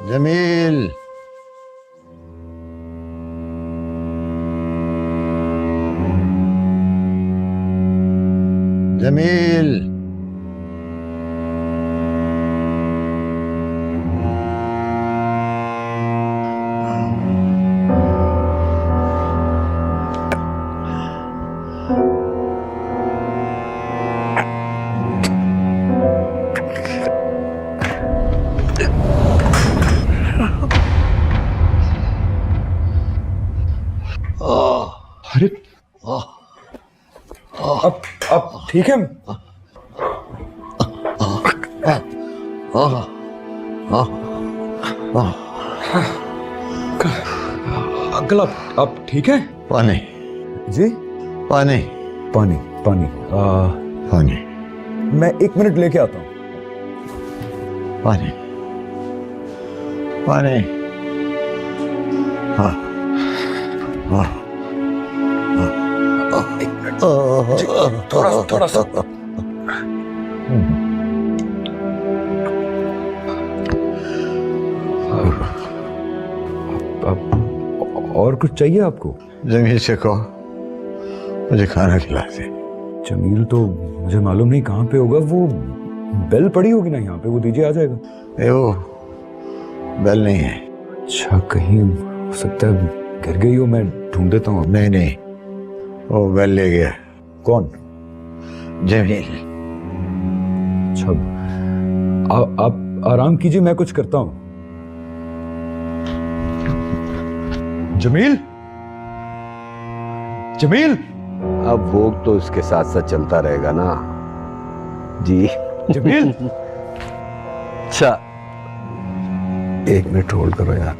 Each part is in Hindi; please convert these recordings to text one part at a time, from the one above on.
जमील, जमील, अरे अब ठीक है? अंकल आप ठीक है? पानी, जी? पानी, पानी पानी पानी, मैं 1 मिनट लेके आता हूँ। पानी, पानी। हाँ, हाँ, थोड़ा सा अब और कुछ चाहिए आपको? जमील से कहो मुझे खाना खिला दे। जमील तो मुझे मालूम नहीं कहाँ पे होगा, वो बेल पड़ी होगी ना यहाँ पे, वो दीजिए आ जाएगा। वो बेल नहीं है। अच्छा, कहीं हो सकता है गिर गई हो, मैं ढूंढ देता हूँ। नहीं नहीं, वो बेल ले गया। कौन? जमील। अच्छा, आप आराम कीजिए, मैं कुछ करता हूँ। जमील, जमील। अब भोग तो उसके साथ साथ चलता रहेगा ना जी। जमील। अच्छा, 1 मिनट होल्ड करो यार।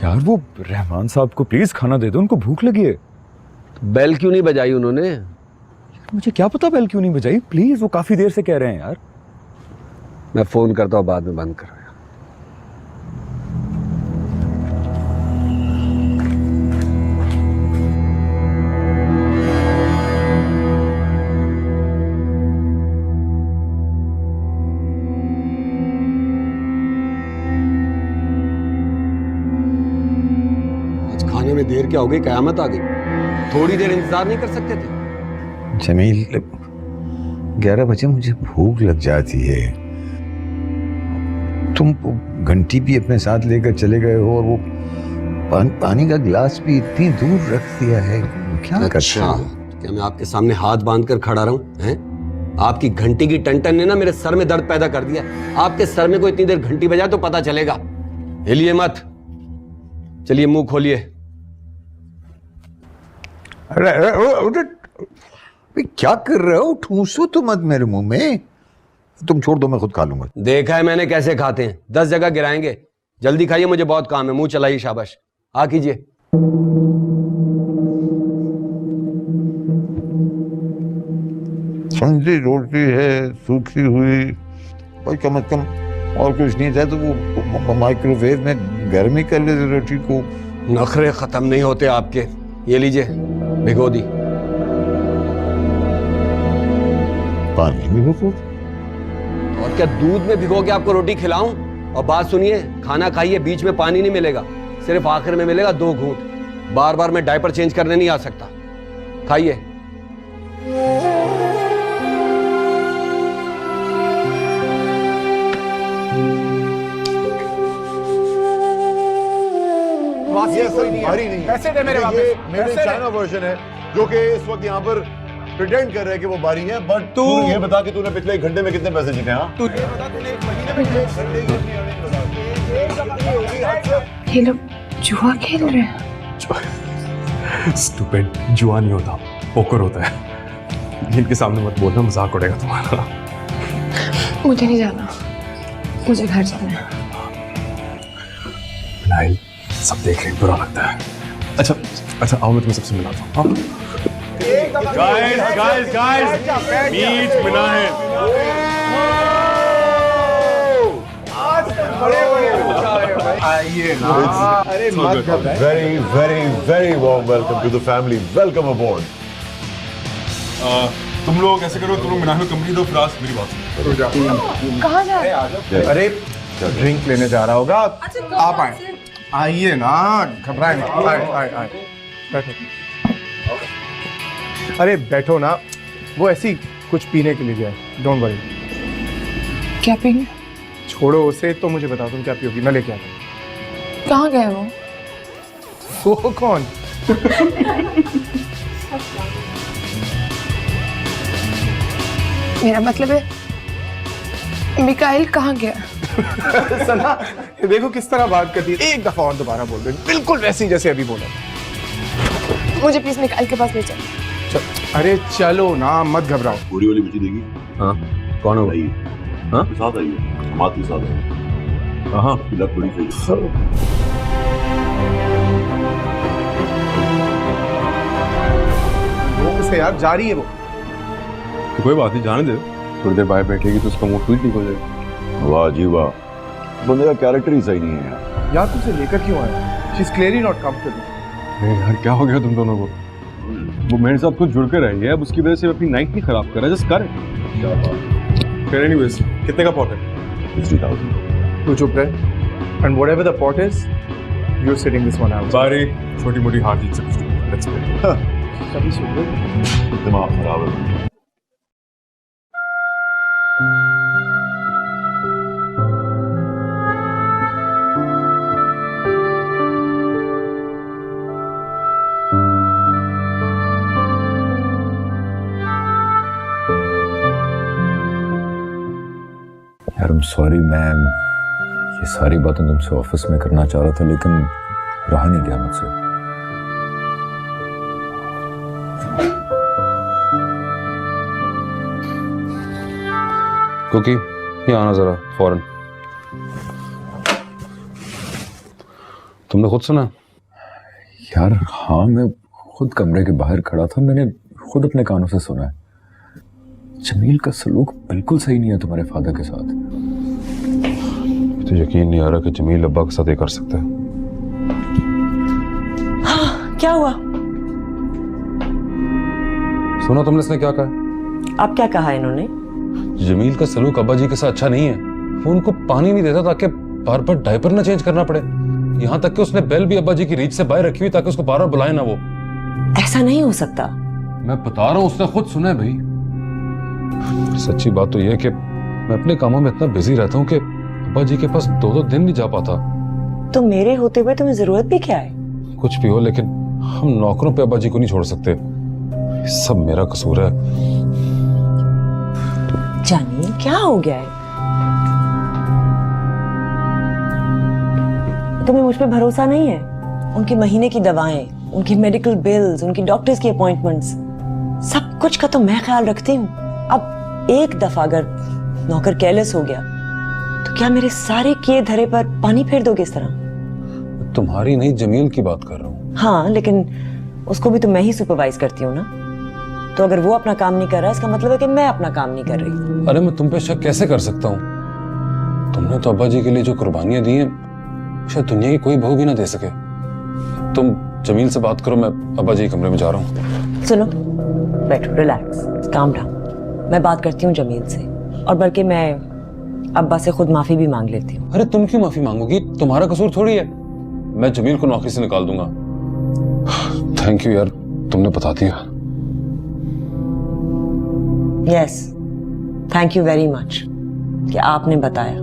यार वो रहमान साहब को प्लीज खाना दे दो, उनको भूख लगी है। बेल क्यों नहीं बजाई उन्होंने? मुझे क्या पता बेल क्यों नहीं बजाई, प्लीज, वो काफी देर से कह रहे हैं यार। मैं फोन करता हूँ, बाद में बंद करो यार। आज खाने में देर क्या हो गई? कयामत आ गई। थोड़ी देर इंतजार नहीं कर सकते थे? जमील, 11 बजे मुझे भूख लग जाती है। तुम घंटी भी अपने साथ लेकर चले गए हो और वो पानी का गिलास भी इतनी दूर रख दिया है। क्या करते अच्छा, हो? क्या मैं आपके सामने हाथ बांध कर खड़ा रहूं? हैं? आपकी घंटी की टन ने ना मेरे सर में दर्द पैदा कर दिया। आपके सर में कोई इतनी देर घंटी बजाए तो पता चलेगा। हिलिए मत। चलिए मुंह खोलिए। अरे क्या कर रहे हो? ठूसो तो मत मेरे मुंह में। तुम छोड़ दो, मैं खुद खा लूंगा। देखा है मैंने कैसे खाते हैं, 10 जगह गिराएंगे। जल्दी खाइए, मुझे बहुत काम है। मुंह चलाइए, शाबाश। आ कीजिए। ठंडी रोटी है, सूखी हुई, भाई कम से कम और कुछ नहीं था तो वो माइक्रोवेव में गर्मी कर ले रोटी को। नखरे खत्म नहीं होते आपके। ये लीजिए, भिगो दी। पानी में भिगो? और क्या दूध में भिगो के आपको रोटी खिलाऊं? और बात सुनिए, खाना खाइए, बीच में पानी नहीं मिलेगा, सिर्फ आखिर में मिलेगा 2 घूंट। बार बार मैं डायपर चेंज करने नहीं आ सकता। खाइए। ये असल भारी नहीं है। पैसे दे मेरे वापस। ये मेड इन पैसे दे। चाइना वर्जन है जो कि इस वक्त यहाँ पर प्रिटेंड कर रहे हैं कि वो भारी है, बट तू ये बता कि तूने पिछले 1 घंटे में कितने पैसे जीते? हाँ, तू ये बता, तूने 1 महीने में कितने घंटे की अपनी earning बता। ये लोग जुआ खेल रहे हैं। स्टूपिड, जुआ नहीं होता, पोकर होता है। इनके सामने मत बोलना, मजाक उड़ेगा तुम्हारा। मुझे नहीं जाना, मुझे घर जाना है। नाइल, सब देख रहे हैं, बुरा लगता है। अच्छा आओ, मैं तुम्हें सबसे मिलाता हूँ। गाइस, मीट मिला है। आइए ना। अरे मत घबराइए। Very, very, very warm welcome to the family. Welcome aboard. तुम लोग ऐसे करो, तुम लोग मिनार में कंपनी दो, फिर आज मेरी बात सुनो। कहाँ जा रहे हैं? अरे ड्रिंक लेने जा रहा होगा। आप आए, आइए ना, घबराए नहीं, आए आए आए, बैठो। अरे बैठो ना, वो ऐसी कुछ पीने के लिए गया है, डोंट वरी। क्या पिंग? छोड़ो उसे, तो मुझे बताओ तुम क्या पियोगी, मैं लेके आता हूँ। कहाँ गए वो? वो कौन? मेरा मतलब है मिकाइल कहाँ गया? सना, देखो किस तरह बात करती है, एक दफा और दोबारा बोल दो, बिल्कुल वैसी जैसे अभी बोला। मुझे प्लीज मिकाइल के पास ले चल। अरे चलो ना, मत घबराओ। पूरी वाली मिर्ची देगी? हाँ, कौन हो भाई? हाँ, साथ आइए, हमारे के साथ आइए। हाँ, लग बड़ी सही। वो उसे यार, जारी है वो। तो कोई बात नहीं, जाने दे, थोड़ी देर बाहर बैठेगी तो उसका मूड ठीक हो जाएगा। वाह जी वाह, बंदे का कैरेक्टर ही सही नहीं है यार। यार तुमसे लेकर क्यों आया? She is clearly not comfortable. अरे यार क्या हो गया तुम दोनों को? वो मेरे साथ कुछ जुड़ के रही है, अब उसकी वजह से अपनी नाइट नहीं खराब कर रहा है, जस्ट कर। क्या बात। फिर एनीवेज, कितने का पॉट है? 50,000। तू चुप रहे, and whatever the pot is, you're sitting this one out. सारी छोटी मोटी हार जीत सकती है, लेट्स प्ले। कभी सुन लो। दिमाग खराब है। यार I'm sorry, मैं ये सारी बातें तुमसे ऑफिस में करना चाह रहा था, लेकिन रहा नहीं गया मुझसे। कुकी, ये आना जरा फौरन। तुमने खुद सुना? यार हाँ, मैं खुद कमरे के बाहर खड़ा था, मैंने खुद अपने कानों से सुना है। जमील का सलूक बिल्कुल सही नहीं है तुम्हारे फादर के साथ। तो यकीन नहीं आ रहा कि जमील अब्बा के साथ ये कर सकता है। हाँ, क्या हुआ? सुना तुमने इसने क्या कहा? अब क्या कहा इन्होंने? जमील का सलूक अब्बा जी के साथ अच्छा नहीं है। वो उनको पानी नहीं देता ताकि बार बार डायपर ना चेंज करना पड़े। यहाँ तक कि उसने बेल भी अब्बा जी की रीच से बाहर रखी हुई ताकि उसको बार बार बुलाए ना वो। ऐसा नहीं हो सकता। मैं बता रहा हूँ, उसने खुद सुना है भाई। सच्ची बात तो यह है कि मैं अपने कामों में इतना बिजी रहता हूँ कि अब्बा जी के पास 2-2 दिन नहीं जा पाता। तो मेरे होते हुए तुम्हें जरूरत भी क्या है? कुछ भी हो, लेकिन हम नौकरों पे अब्बा जी को नहीं छोड़ सकते। सब मेरा कसूर है। जानी, क्या हो गया है? तुम्हें मुझ पे भरोसा नहीं है? उनके महीने की दवाएं, उनकी मेडिकल बिल्स, उनकी डॉक्टर्स की अपॉइंटमेंट्स, सब कुछ का तो मैं ख्याल रखती हूँ। अब एक दफा अगर नौकर केयरलेस हो गया तो क्या मेरे सारे किए धरे पर पानी फेर दोगे इस तरह? तुम्हारी नहीं, जमील की बात कर रहा हूँ। हाँ, लेकिन उसको भी तो मैं ही सुपरवाइज करती हूँ ना। तो अगर वो अपना काम नहीं कर रहा, इसका मतलब है कि मैं अपना काम नहीं कर रही। अरे मैं तुम पे शक कैसे कर सकता हूँ? तुमने तो अब्बा जी के लिए जो कुर्बानियां दी हैं, शायद दुनिया की कोई बहू भी ना दे सके। तुम जमील से बात करो, मैं अब्बा जी के कमरे में जा रहा हूँ। सुनो, बैठो, रिलैक्स, काम डाउन। मैं बात करती हूँ जमील से, और बल्कि मैं अब्बा से खुद माफी भी मांग लेती हूँ। अरे तुम क्यों माफी मांगोगी? तुम्हारा कसूर थोड़ी है। मैं जमील को नौकरी से निकाल दूंगा। थैंक यू यार, तुमने बता दिया। Yes, thank you very much कि आपने बताया।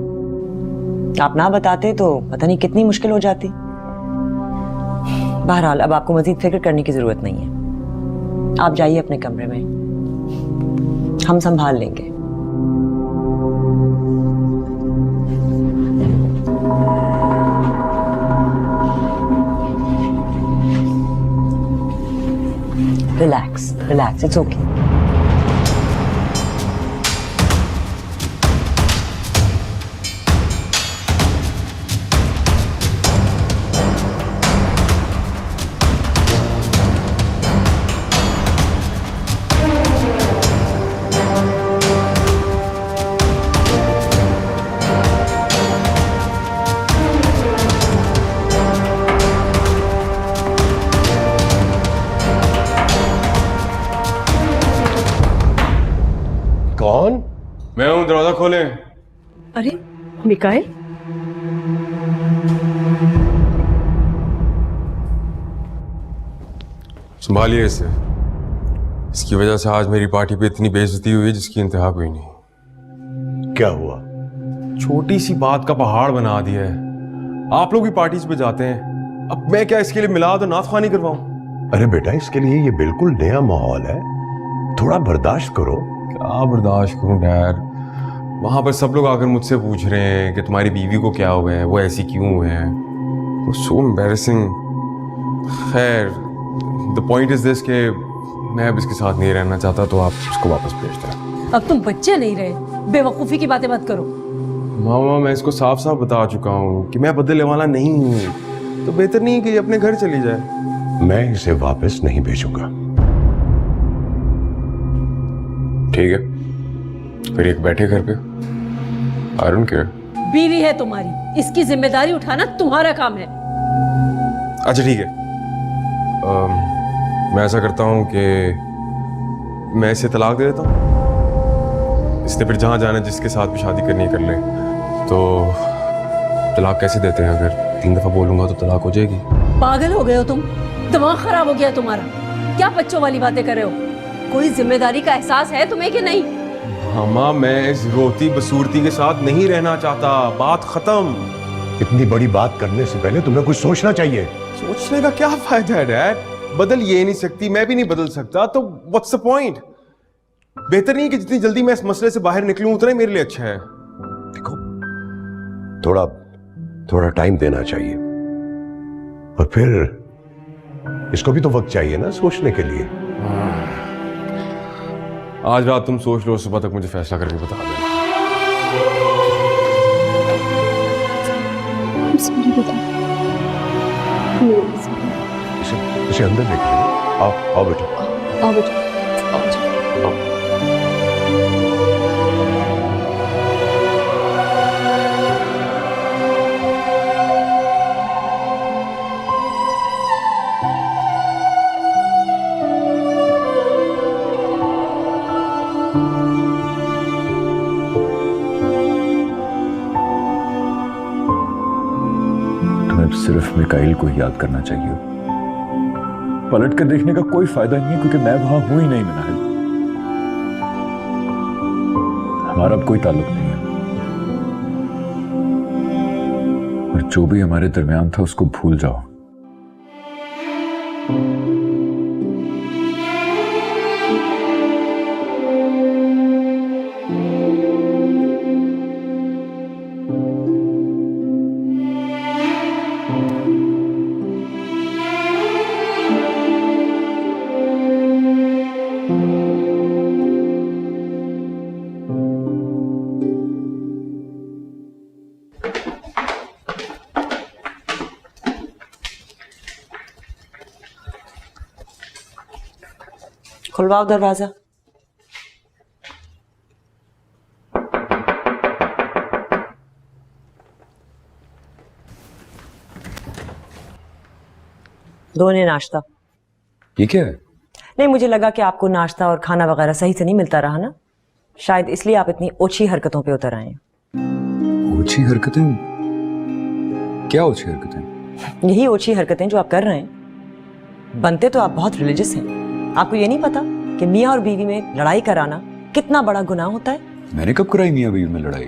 आप ना बताते तो पता नहीं कितनी मुश्किल हो जाती। बहरहाल अब आपको मजीद फिक्र करने की जरूरत नहीं है। आप जाइए अपने कमरे में, हम संभाल लेंगे। Relax, relax, it's okay. कौन? मैं हूँ, दरवाजा खोलें। अरे मिकाइल, संभालिए इसे। इसकी वजह से आज मेरी पार्टी पे इतनी बेइज्जती हुई जिसकी इंतहा कोई नहीं। क्या हुआ? छोटी सी बात का पहाड़ बना दिया है। आप लोग भी पार्टीज पे जाते हैं, अब मैं क्या इसके लिए मिलाद और नाथख्वानी करवाऊं? अरे बेटा, इसके लिए ये बिल्कुल नया माहौल है, थोड़ा बर्दाश्त करो। क्या बर्दाश्त करूं डैड? वहां पर सब लोग आकर मुझसे पूछ रहे हैं कि तुम्हारी बीवी को क्या हुआ है, वो ऐसी क्यों है। So embarrassing. खैर, द पॉइंट इज दिस कि मैं अब इसके साथ नहीं रहना चाहता, तो आप उसको वापस भेज दें। अब तुम बच्चे नहीं रहे, बेवकूफी की बातें मत करो। मामा, मैं इसको साफ साफ बता चुका हूँ कि मैं बदलने वाला नहीं हूँ, तो बेहतर नहीं कि ये अपने घर चली जाए। मैं इसे वापस नहीं भेजूंगा। ठीक है, फिर एक बैठे घर पे। I don't care. बीवी है तुम्हारी, इसकी जिम्मेदारी उठाना तुम्हारा काम है। अच्छा ठीक है, मैं ऐसा करता हूँ कि मैं इसे तलाक दे देता हूँ। इसने फिर जहाँ जाना, जिसके साथ भी शादी करनी है कर ले। तो तलाक कैसे देते हैं? अगर 3 दफा बोलूंगा तो तलाक हो जाएगी। पागल हो गए हो तुम? दिमाग खराब हो गया तुम्हारा? क्या बच्चों वाली बातें कर रहे हो? कोई जिम्मेदारी का एहसास है तुम्हें कि नहीं? मामा, मैं इस रोती बसूरती के साथ नहीं रहना चाहता। बात खत्म। इतनी बड़ी बात करने से पहले तुम्हें कुछ सोचना चाहिए। सोचने का क्या फायदा है डैड? बदल ये नहीं सकती, मैं भी नहीं बदल सकता, तो व्हाट्स द पॉइंट? बेहतर नहीं कि जितनी जल्दी मैं इस मसले से बाहर निकलूं उतना ही मेरे लिए अच्छा है। देखो, थोड़ा टाइम देना चाहिए, और फिर इसको भी तो वक्त चाहिए ना सोचने के लिए। आज रात तुम सोच लो, सुबह तक मुझे फैसला करके बता देना। इसे अंदर लेके आओ बेटा। आओ बेटा, आओ जाओ। तुम्हें सिर्फ मिकाइल को ही याद करना चाहिए। पलट कर देखने का कोई फायदा नहीं है, क्योंकि मैं वहां हूं ही नहीं मिनाइल। हमारा अब कोई ताल्लुक नहीं है, और जो भी हमारे दरमियान था उसको भूल जाओ। खुलवाओ दरवाजा। दो ने नाश्ता। ये क्या है? नहीं, मुझे लगा कि आपको नाश्ता और खाना वगैरह सही से नहीं मिलता रहा ना, शायद इसलिए आप इतनी ओछी हरकतों पे उतर आए हैं। ओछी हरकतें? क्या ओछी हरकतें? यही ओछी हरकतें जो आप कर रहे हैं। बनते तो आप बहुत रिलीजियस हैं। आपको ये नहीं पता कि मियाँ और बीवी में लड़ाई कराना कितना बड़ा गुनाह होता है? मैंने कब कराई मियाँ बीवी में लड़ाई?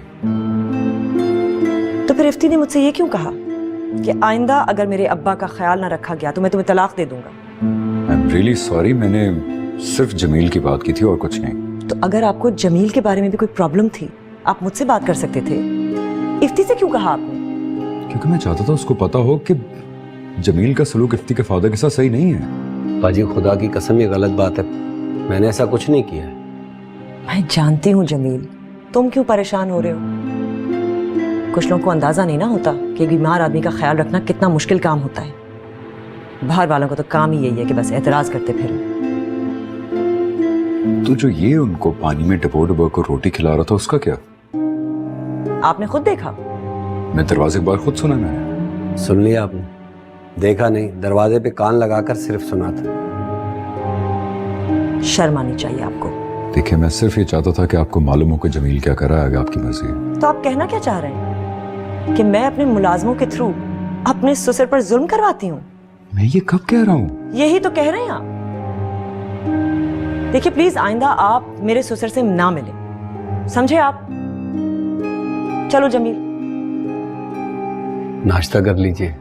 तो फिर इफ्ती ने मुझसे ये क्यों कहा कि आइंदा अगर मेरे अब्बा का ख्याल ना रखा गया तो मैं तुम्हें तलाक दे दूंगा? आई एम रियली सॉरी, मैंने सिर्फ जमील की बात की थी और कुछ नहीं। तो अगर आपको जमील के बारे में भी कोई प्रॉब्लम थी, आप मुझसे बात कर सकते थे। इफ्ती से क्यों कहा आपने? क्योंकि मैं चाहता था उसको पता हो कि जमील का सलूक इफ्ती के फादर के साथ सही नहीं है। बाजी, खुदा की कसम, ये गलत बात है। मैंने ऐसा कुछ नहीं किया है। मैं जानती हूँ जमील, तुम क्यों परेशान हो रहे हो। कुछ लोगों को अंदाजा नहीं ना होता कि एक बीमार आदमी का ख्याल रखना कितना मुश्किल काम होता है। बाहर वालों को तो काम ही यही है कि बस एतराज करते फिरो। तो जो ये उनको पानी में डबो को रोटी खिला रहा था, उसका क्या? आपने खुद देखा? मैं दरवाजे के बाहर खुद सुना। मैंने सुन लिया आपने? देखा नहीं, दरवाजे पे कान लगाकर सिर्फ सुना था। शर्म आनी चाहिए आपको। देखिए, मैं सिर्फ ये चाहता था कि आपको मालूम हो कि जमील क्या कर रहा है। आगे आपकी मर्जी है। तो आप कहना क्या चाह रहे हैं कि मैं अपने मुलाजमों के थ्रू अपने ससुर पर जुल्म करवाती हूँ? मैं ये कब कह रहा हूँ? यही तो कह रहे हैं आप। देखिए प्लीज आइंदा आप मेरे ससुर से ना मिले, समझे आप? चलो जमील। नाश्ता कर लीजिए।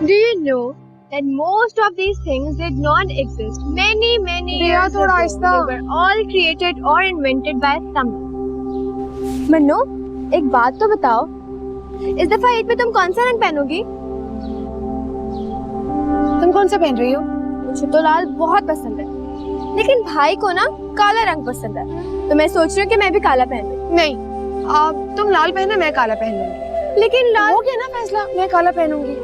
Do you know that most of these things did not exist many years ago? They were all created or invented by someone. Mannu, एक बात तो बताओ, इस दफा ईद पे तुम कौन सा रंग पहनोगी? तुम कौन सा पहन रही हो? मुझे तो लाल बहुत पसंद है, लेकिन भाई को ना काला रंग पसंद है, तो मैं सोच रही हूँ कि मैं भी काला पहन लूं। नहीं, तुम लाल पहनो, मैं काला पहन लूंगी। लेकिन लाल हो गया ना फैसला, मैं काला पहनूंगी।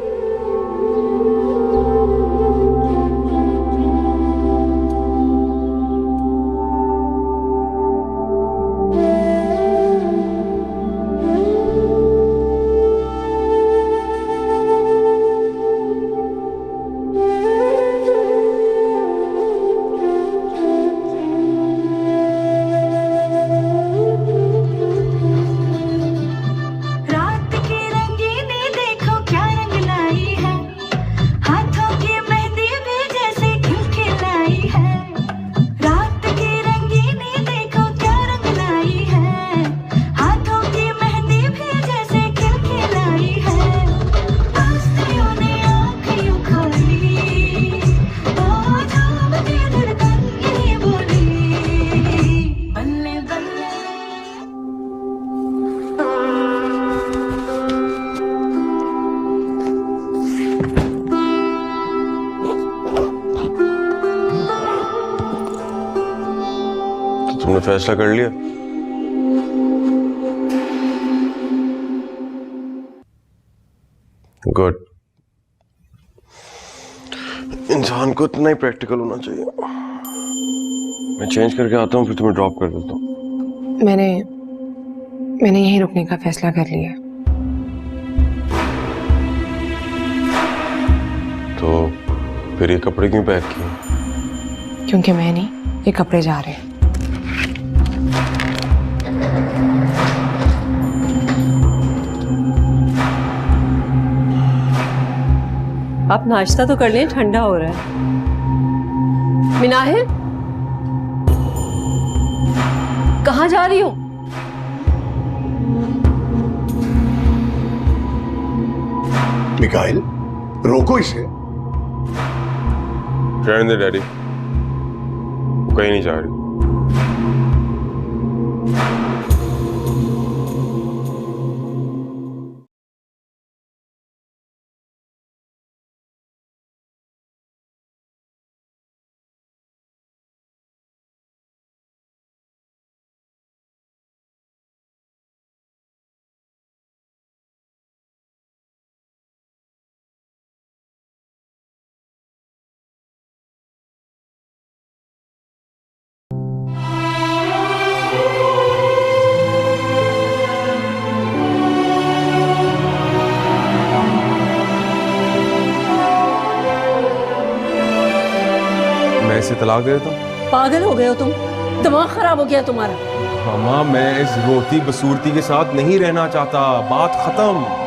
तुमने फैसला कर लिया? गुड। इंसान को इतना ही प्रैक्टिकल होना चाहिए। मैं चेंज करके आता हूँ, फिर तुम्हें ड्रॉप कर देता हूँ। मैंने यहीं रुकने का फैसला कर लिया। तो फिर ये कपड़े क्यों पैक किए? क्योंकि मैं नहीं, ये कपड़े जा रहे हैं। आप नाश्ता तो कर लें, ठंडा हो रहा है। मिनाहिल, कहाँ जा रही हो? मिकाइल, रोको इसे। रहने दे डैडी, वो कहीं नहीं जा रही। मैं इसे तलाक दे देता हूँ। पागल हो गए हो तुम? दिमाग खराब हो गया तुम्हारा? मामा, मैं इस रोती बसूरती के साथ नहीं रहना चाहता। बात खत्म।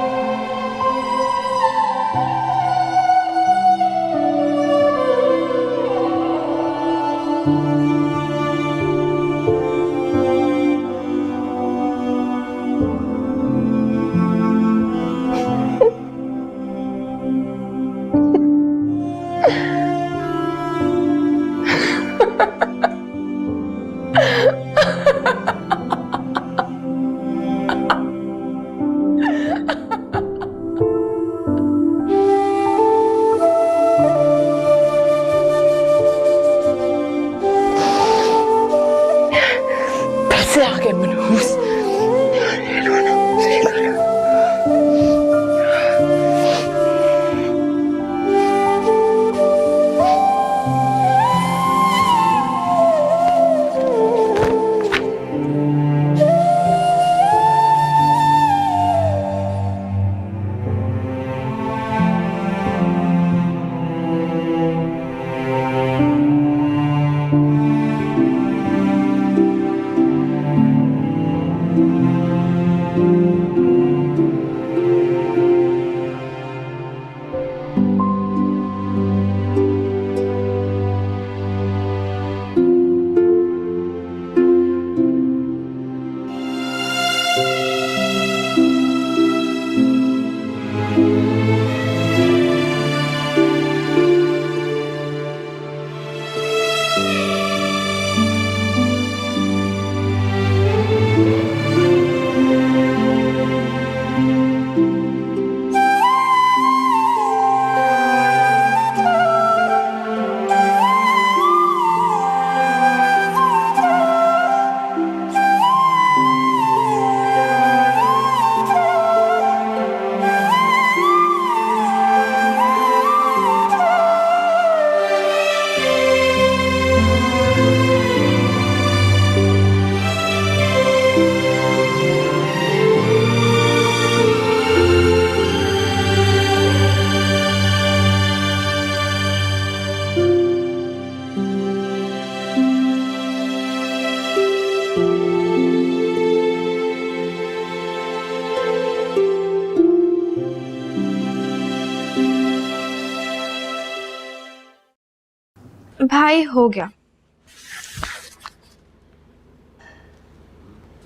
भाई हो गया।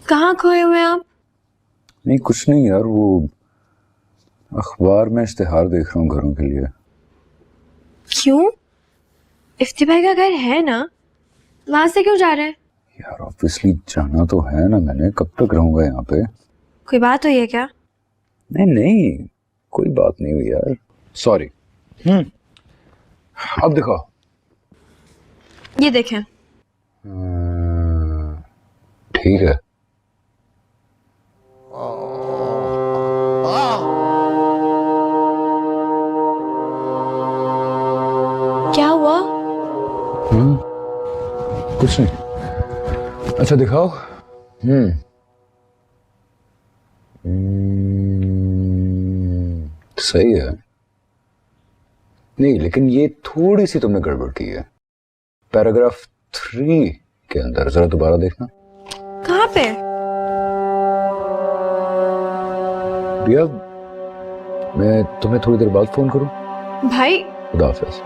कहाँ खोए हुए आप? नहीं कुछ नहीं यार, वो अखबार में इश्तिहार देख रहा हूँ घरों के लिए। क्यों? इफ्ती भाई का घर है ना, वहां से क्यों जा रहे हैं? यार ऑब्वियसली जाना तो है ना, मैंने कब तक रहूंगा यहाँ पे। कोई बात हुई है क्या? नहीं नहीं कोई बात नहीं हुई यार, सॉरी। अब दिखाओ। ये देखें। ठीक है। क्या हुआ? कुछ नहीं। अच्छा दिखाओ। सही है। नहीं लेकिन ये थोड़ी सी तुमने गड़बड़ की है। पैराग्राफ 3 के अंदर जरा दोबारा देखना। कहाँ पे? रिया मैं तुम्हें थोड़ी देर बाद फोन करूं? भाई खुदा हाफिज।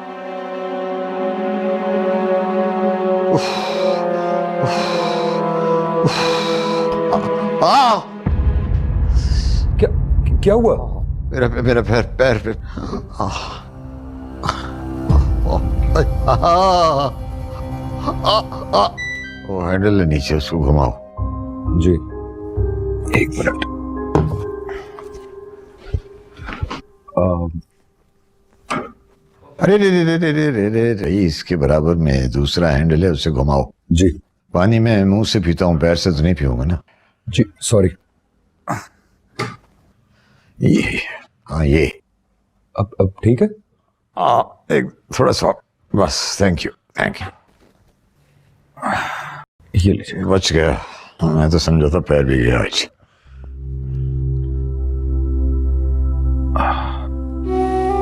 क्या हुआ? मेरा पैर पे वो हैंडल है नीचे, उसको घुमाओ। जी एक मिनट। अरे रे रे रे रे रे रे रे रे, इसके बराबर में दूसरा हैंडल है, उसे घुमाओ। जी। पानी में मुंह से पीता हूँ, पैर से तो नहीं पीऊंगा ना। जी सॉरी। ये हाँ ये अब ठीक है? एक थोड़ा सा बस। Thank you thank you. ये लीजिए। बच गया, मैं तो समझा था पैर भी गया आज।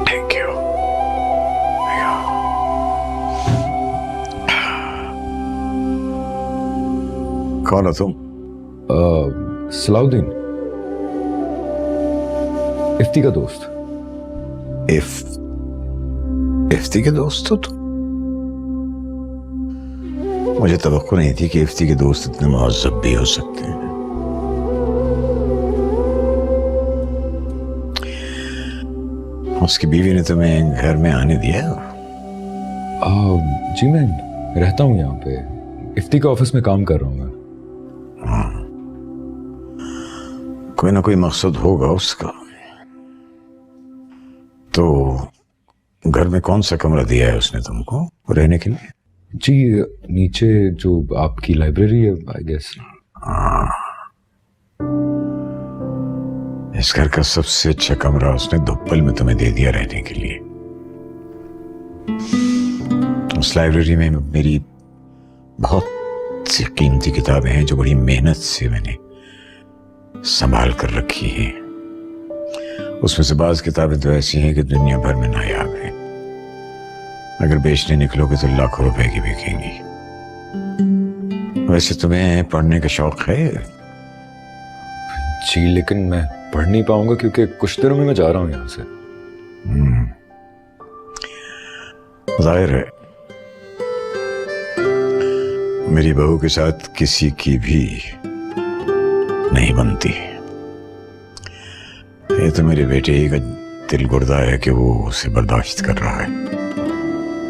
Thank you. कौन हो तुम? सलाउद्दीन, इफ्ती का दोस्त। इफ्ती के दोस्त हो तुम? मुझे तवक्को नहीं थी कि इफ्ती के दोस्त इतने मुहज़्ज़ब भी हो सकते हैं। उसकी बीवी ने तुम्हें घर में आने दिया? जी मैं रहता हूँ यहाँ पे, इफ्ती का ऑफिस में काम कर रहा हूँ मैं। कोई ना कोई मकसद होगा उसका। तो घर में कौन सा कमरा दिया है उसने तुमको रहने के लिए? जी नीचे जो आपकी लाइब्रेरी है आई गेस। इस घर का सबसे अच्छा कमरा उसने धुप्पल में तुम्हें दे दिया रहने के लिए। उस लाइब्रेरी में मेरी बहुत सी कीमती किताबें हैं जो बड़ी मेहनत से मैंने संभाल कर रखी हैं। उसमें से बाज किताबें तो ऐसी हैं कि दुनिया भर में नायाब हैं। अगर बेचने निकलोगे तो लाखों रुपए की बिकेंगी। वैसे तुम्हें पढ़ने का शौक है? जी लेकिन मैं पढ़ नहीं पाऊंगा क्योंकि कुछ दिनों में मैं जा रहा हूँ यहाँ से। जाहिर है मेरी बहू के साथ किसी की भी नहीं बनती। ये तो मेरे बेटे ही का दिल गुर्दा है कि वो उसे बर्दाश्त कर रहा है।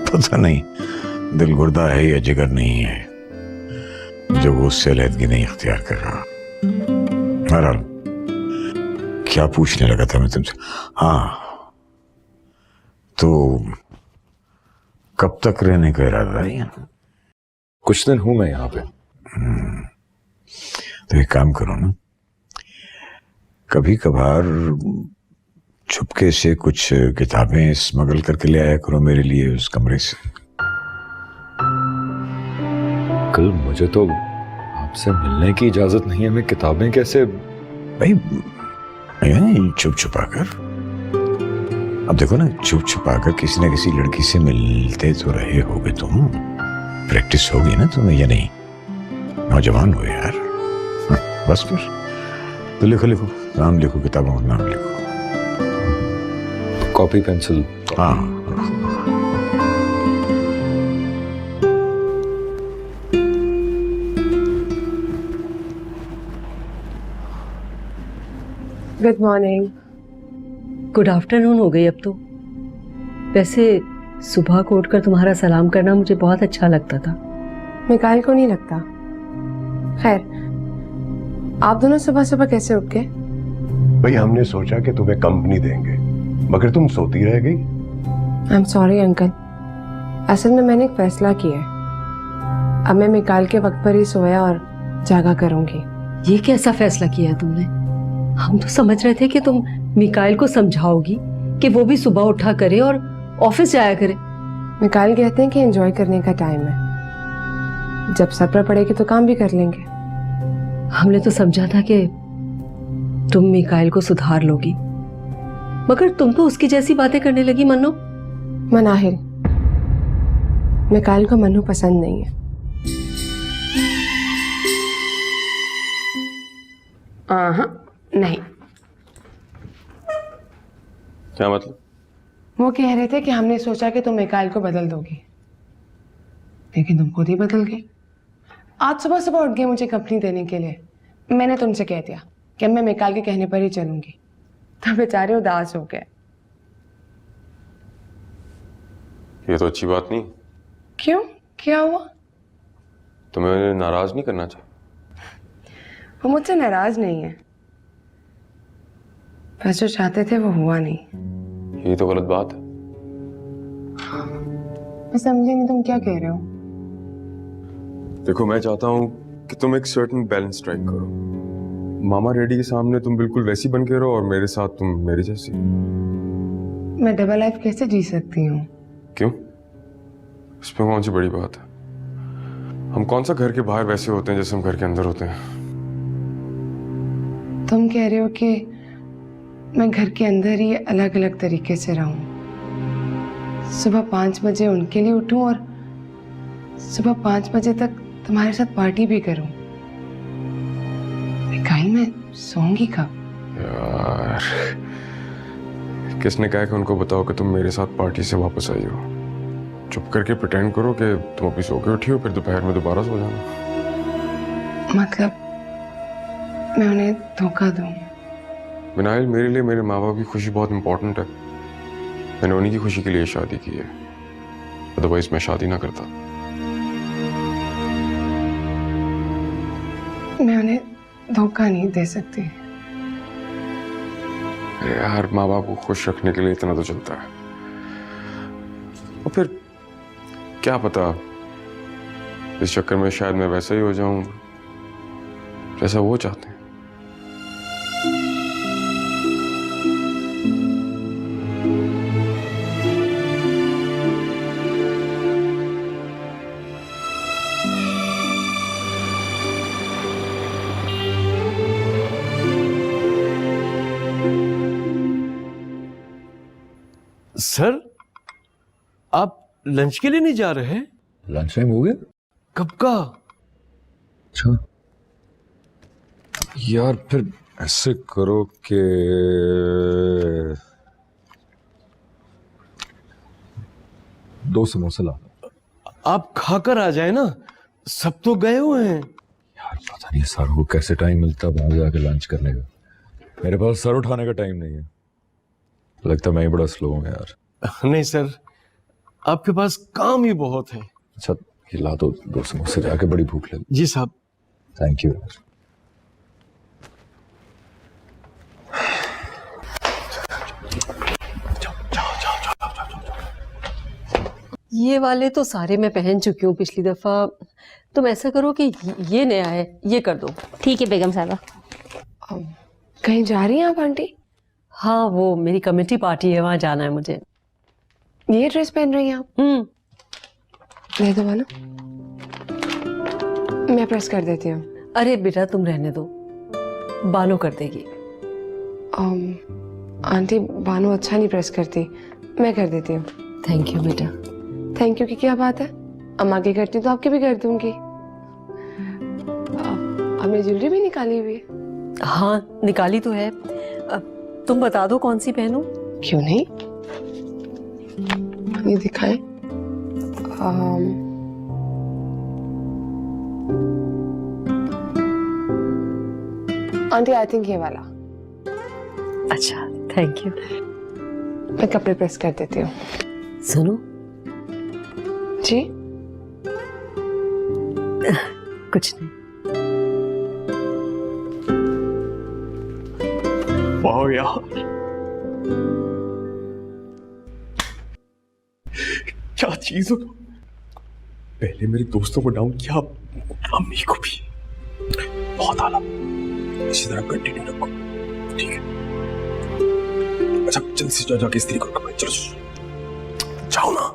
पता नहीं दिल गुर्दा है या जिगर नहीं है जो वो उससे अलहदगी नहीं इख्तियार कर रहा। बहरहाल क्या पूछने लगा था मैं तुमसे? हाँ तो कब तक रहने का इरादा है? कुछ दिन हूं मैं यहाँ पे। तो एक काम करो ना, कभी कभार छुपके से कुछ किताबें स्मगल करके ले आया करो मेरे लिए उस कमरे से। कल मुझे तो आपसे मिलने की इजाजत नहीं है, मैं किताबें कैसे? भाई छुप छुपा कर। अब देखो ना, छुप छुपा कर किसी न किसी लड़की से मिलते तो रहे होगे तुम। प्रैक्टिस होगी ना तुम्हें या नहीं? नौजवान हो यार। बस फिर तो लिखो लिखो, नाम लिखो, किताबों का नाम लिखो। Copy pencil. हाँ गुड मॉर्निंग। गुड आफ्टरनून हो गई अब तो। वैसे सुबह को उठकर तुम्हारा सलाम करना मुझे बहुत अच्छा लगता था। मिकाइल को नहीं लगता। खैर, आप दोनों सुबह सुबह कैसे उठ गए? भाई हमने सोचा कि तुम्हें कंपनी देंगे, मगर तुम सोती रह गई। आई एम सॉरी अंकल, असल में मैंने एक फैसला किया है। अब मैं मिकाइल के वक्त पर ही सोया और जागा करूंगी। ये कैसा फैसला किया है तुमने? हम तो समझ रहे थे कि तुम मिकाइल को समझाओगी कि वो भी सुबह उठा करे और ऑफिस जाया करे। मिकाइल कहते हैं कि एंजॉय करने का टाइम है, जब सब्र पड़ेगी तो काम भी कर लेंगे। हमने तो समझा था कि तुम मिकाइल को सुधार लोगी, मगर तुम तो उसकी जैसी बातें करने लगी मन्नो। मनाहिल, मिकाइल को मन्नू पसंद नहीं है। नहीं। क्या मतलब? वो कह रहे थे कि हमने सोचा कि तुम मिकाइल को बदल दोगी, लेकिन तुम खुद ही बदल गए। आज सुबह सुबह उठ गए मुझे कंपनी देने के लिए। मैंने तुमसे कह दिया कि मैं मिकाइल के कहने पर ही चलूंगी, तो बेचारे उदास हो गए। ये तो अच्छी बात नहीं। क्यों, क्या हुआ? तुम्हें नाराज नहीं करना चाहिए। वो मुझसे नाराज नहीं है, बस जो चाहते थे वो हुआ नहीं। ये तो गलत बात है। मैं समझी नहीं, तुम क्या कह रहे हो? देखो, मैं चाहता हूँ कि तुम एक सर्टेन बैलेंस स्ट्राइक करो। मामा रेडी के सामने तुम बिल्कुल वैसी बन के रहो और मेरे साथ तुम मेरी जैसी। मैं डबल लाइफ कैसे जी सकती हूँ? क्यों? इसमें कौन सी बड़ी बात है? हम कौन सा घर के बाहर वैसे होते हैं जैसे हम घर के अंदर होते हैं? तुम कह रहे हो कि मैं घर के अंदर ही अलग अलग तरीके से रहूं, सुबह 5 बजे उनके लिए उठूं और सुबह 5 बजे तक तुम्हारे साथ पार्टी भी करूं। मिकाइल, मैं सोऊंगी कब? यार, किसने कहा कि उनको बताओ कि तुम मेरे साथ पार्टी से वापस आई हो? चुप करके प्रिटेंड करो कि तुम अभी सो के उठी हो, फिर दोपहर में दोबारा सो जाना। मतलब मैं उन्हें धोखा दूं? मिनाइल, मेरे लिए मेरे माँ बाप की खुशी बहुत इंपॉर्टेंट है। मैंने उन्हीं की खुशी के लिए शादी की है, अदरवाइज मैं शादी ना करता। मैं उन्हें धोखा नहीं दे सकती। अरे यार, माँ बाप को खुश रखने के लिए इतना तो चलता है। और फिर क्या पता, इस चक्कर में शायद मैं वैसा ही हो जाऊं जैसा वो चाहते हैं। सर, आप लंच के लिए नहीं जा रहे हैं? लंच टाइम हो गया? कब का? अच्छा यार, फिर ऐसे करो कि 2 समोसे ला। आप खाकर आ जाए ना, सब तो गए हुए हैं। यार पता नहीं सर को कैसे टाइम मिलता बाहर जाके लंच करने का। मेरे पास सर उठाने का टाइम नहीं है। लगता मैं ही बड़ा स्लो हूँ यार। नहीं सर, आपके पास काम ही बहुत है। अच्छा ये ला दो 2 समोसे, जाके बड़ी भूख लगी। जी साहब। थैंक यू यार। ये वाले तो सारे मैं पहन चुकी हूँ पिछली दफा। तुम ऐसा करो कि ये नया है, ये कर दो। ठीक है बेगम साहबा। कहीं जा रही हैं आप आंटी? हाँ, वो मेरी कमेटी पार्टी है, वहां जाना है मुझे। ये ड्रेस पहन रही हैं आप? दे दो ना, मैं प्रेस कर देती हूँ। अरे बेटा तुम रहने दो, बानो कर देगी। आंटी, बानो अच्छा नहीं प्रेस करती, मैं कर देती हूँ। थैंक यू बेटा। थैंक यू की क्या बात है? अम्मा की करती तो आपकी भी कर दूंगी। हमने ज्वेलरी भी निकाली हुई है। हाँ निकाली तो है। तुम बता दो कौन सी पहनूं? क्यों नहीं, ये दिखाएं। आंटी आई थिंक ये वाला। अच्छा, थैंक यू। मैं कपड़े प्रेस कर देती हूँ। सुनो, जी कुछ नहीं। वाह यार, क्या चीज हो। पहले मेरे दोस्तों को डाउन किया, अम्मी को भी। बहुत आला, इसी तरह कंटिन्यू रखो, ठीक है? अच्छा जल्दी से जाके स्त्री को कपड़े, चलो जाओ ना।